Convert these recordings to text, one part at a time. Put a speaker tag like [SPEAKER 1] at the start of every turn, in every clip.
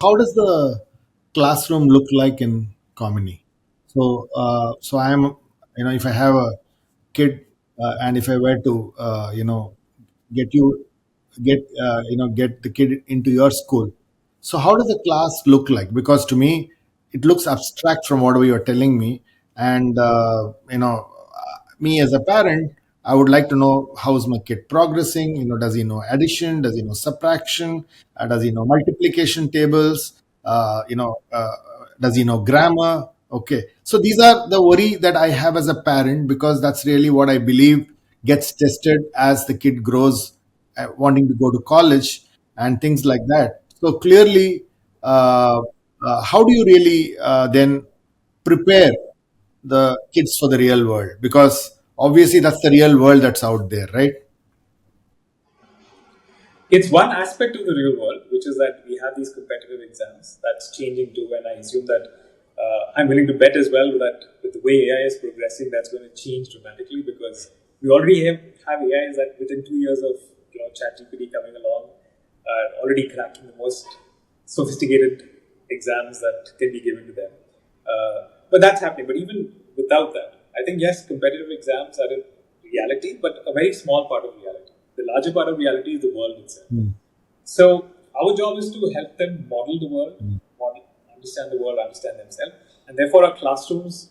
[SPEAKER 1] how does the classroom look like in Comini? So I am, if I have a kid, and if I were to, get you, get the kid into your school. So how does the class look like? Because to me, it looks abstract from what you are telling me, and me as a parent, I would like to know how is my kid progressing. Does he know addition? Does he know subtraction? Does he know multiplication tables? Does he know grammar? Okay, so these are the worry that I have as a parent, because that's really what I believe gets tested as the kid grows, wanting to go to college and things like that. So clearly, how do you really then prepare the kids for the real world? Because obviously that's the real world that's out there, right?
[SPEAKER 2] It's one aspect of the real world, which is that we have these competitive exams. That's changing too, and I assume that I'm willing to bet as well that with the way AI is progressing, that's going to change dramatically, because we already have AIs that within 2 years of ChatGPT coming along are already cracking the most sophisticated exams that can be given to them. But that's happening. But even without that, I think yes, competitive exams are a reality, but a very small part of reality. The larger part of reality is the world itself. So our job is to help them model the world, understand the world, understand themselves, and therefore our classrooms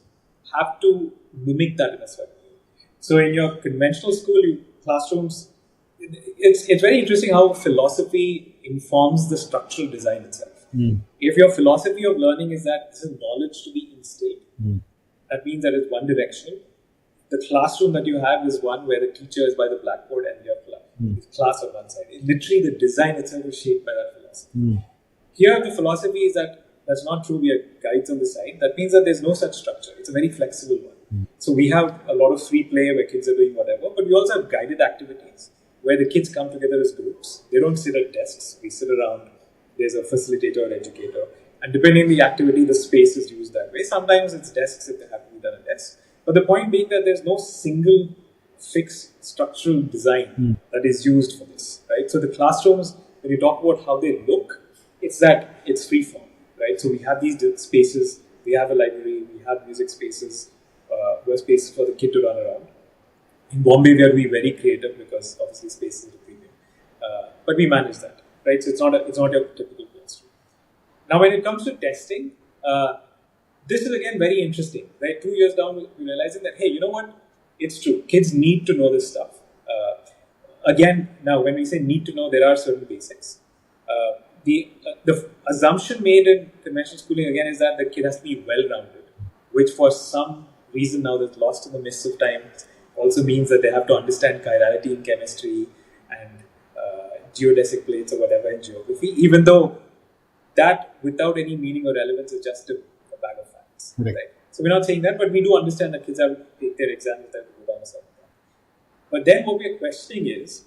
[SPEAKER 2] have to mimic that in a certain way. So in your conventional school, classrooms, it's very interesting how philosophy informs the structural design itself. If your philosophy of learning is that this is knowledge to be instilled, that means that it's one directional. The classroom that you have is one where the teacher is by the blackboard and you have class on one side. Literally, the design itself is shaped by that philosophy. Here, the philosophy is that that's not true. We have guides on the side. That means that there's no such structure. It's a very flexible one. So we have a lot of free play where kids are doing whatever, but we also have guided activities where the kids come together as groups. They don't sit at desks. We sit around. There's a facilitator or educator. And depending on the activity, the space is used that way. Sometimes it's desks if they have to be done at desks. But the point being that there's no single fixed structural design that is used for this, right? So the classrooms, when you talk about how they look, it's that it's free form, right? So we have these spaces, we have a library, we have music spaces, where spaces for the kid to run around. In Bombay, we are very creative because obviously space is a premium, but we manage that, right? So it's not your typical classroom. Now, when it comes to testing, this is again very interesting, right? 2 years down, we're realizing that, hey, you know what? It's true. Kids need to know this stuff. Again, now when we say need to know, there are certain basics. The assumption made in conventional schooling again is that the kid has to be well-rounded, which for some reason now that's lost in the mists of time also means that they have to understand chirality in chemistry and geodesic plates or whatever in geography, even though that without any meaning or relevance is just a bag of facts, right? So we're not saying that, but we do understand that kids have to take their exams, they have to go down a certain path. But then what we're questioning is,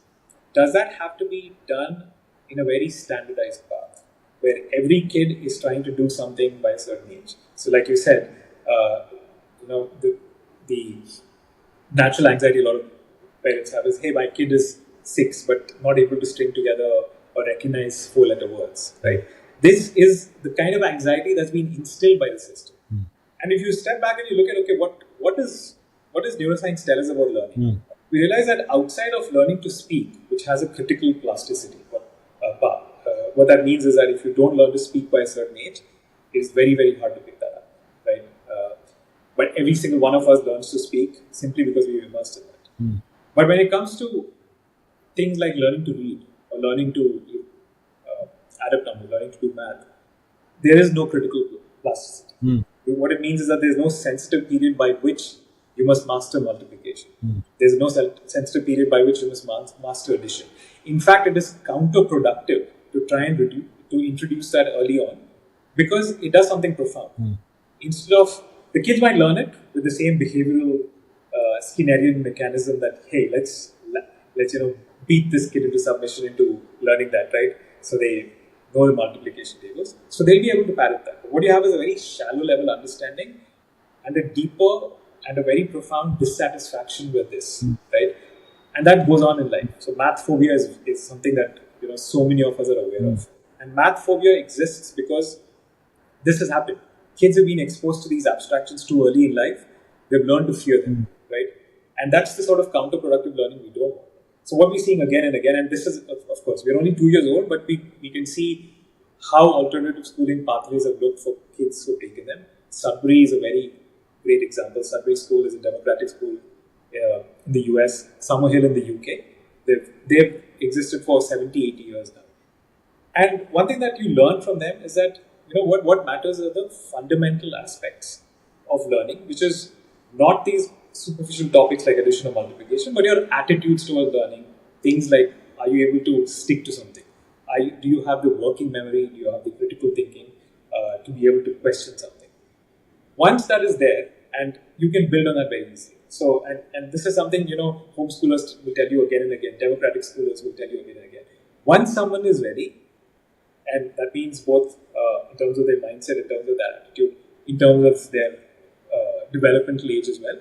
[SPEAKER 2] does that have to be done in a very standardized path, where every kid is trying to do something by a certain age? So like you said, the natural anxiety a lot of parents have is, hey, my kid is 6 but not able to string together or recognize 4-letter words, right? This is the kind of anxiety that's been instilled by the system. And if you step back and you look at, okay, what does neuroscience tell us about learning? We realize that outside of learning to speak, which has a critical plasticity, what that means is that if you don't learn to speak by a certain age, it is very, very hard to pick that up, right? But every single one of us learns to speak simply because we were immersed in that. But when it comes to things like learning to read or learning to add up numbers, learning to do math, there is no critical plasticity. What it means is that there's no sensitive period by which you must master multiplication. There's no sensitive period by which you must master addition. In fact, it is counterproductive to try and introduce that early on, because it does something profound. Instead of, the kids might learn it with the same behavioral Skinnerian mechanism that, hey, let's beat this kid into submission into learning that, right? So they know the multiplication tables. So they'll be able to parrot that. But what you have is a very shallow level understanding and a deeper and a very profound dissatisfaction with this, right? And that goes on in life. So math phobia is something that so many of us are aware of. And math phobia exists because this has happened. Kids have been exposed to these abstractions too early in life. They've learned to fear them,
[SPEAKER 1] Mm.
[SPEAKER 2] right? And that's the sort of counterproductive learning we don't want. So what we're seeing again and again, and this is, of course, we're only 2 years old, but we can see how alternative schooling pathways have looked for kids who've taken them. Sudbury is a very great example. Sudbury School is a democratic school in the US, Summerhill in the UK. They've existed for 70, 80 years now. And one thing that you learn from them is that what matters are the fundamental aspects of learning, which is not these superficial topics like addition or multiplication, but your attitudes towards learning. Things like, are you able to stick to something? Do you have the working memory? Do you have the critical thinking to be able to question something? Once that is there, and you can build on that very easily. So, and this is something, homeschoolers will tell you again and again, democratic schoolers will tell you again and again. Once someone is ready, and that means both in terms of their mindset, in terms of their attitude, in terms of their developmental age as well,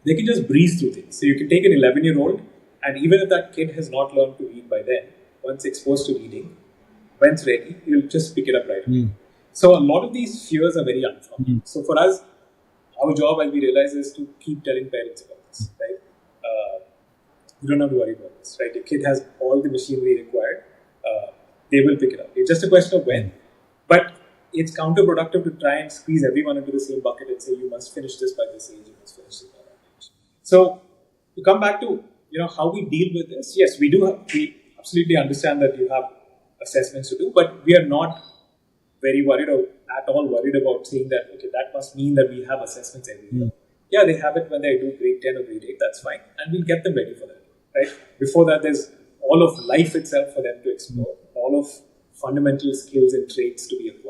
[SPEAKER 2] they can just breeze through things. So you can take an 11-year-old, and even if that kid has not learned to read by then, once exposed to reading, when it's ready, he'll just pick it up right away. So a lot of these fears are very unfounded. So for us, our job, as we realize, is to keep telling parents about this, right? You don't have to worry about this, right? The kid has all the machinery required. They will pick it up. It's just a question of when. But it's counterproductive to try and squeeze everyone into the same bucket and say, you must finish this by this age, you must finish this by that age. So to come back to how we deal with this, yes, we absolutely understand that you have assessments to do, but we are not very worried or at all worried about saying that, okay, that must mean that we have assessments every year. Yeah, they have it when they do grade 10 or grade 8, that's fine. And we'll get them ready for that, right? Before that, there's all of life itself for them to explore, all of fundamental skills and traits to be acquired.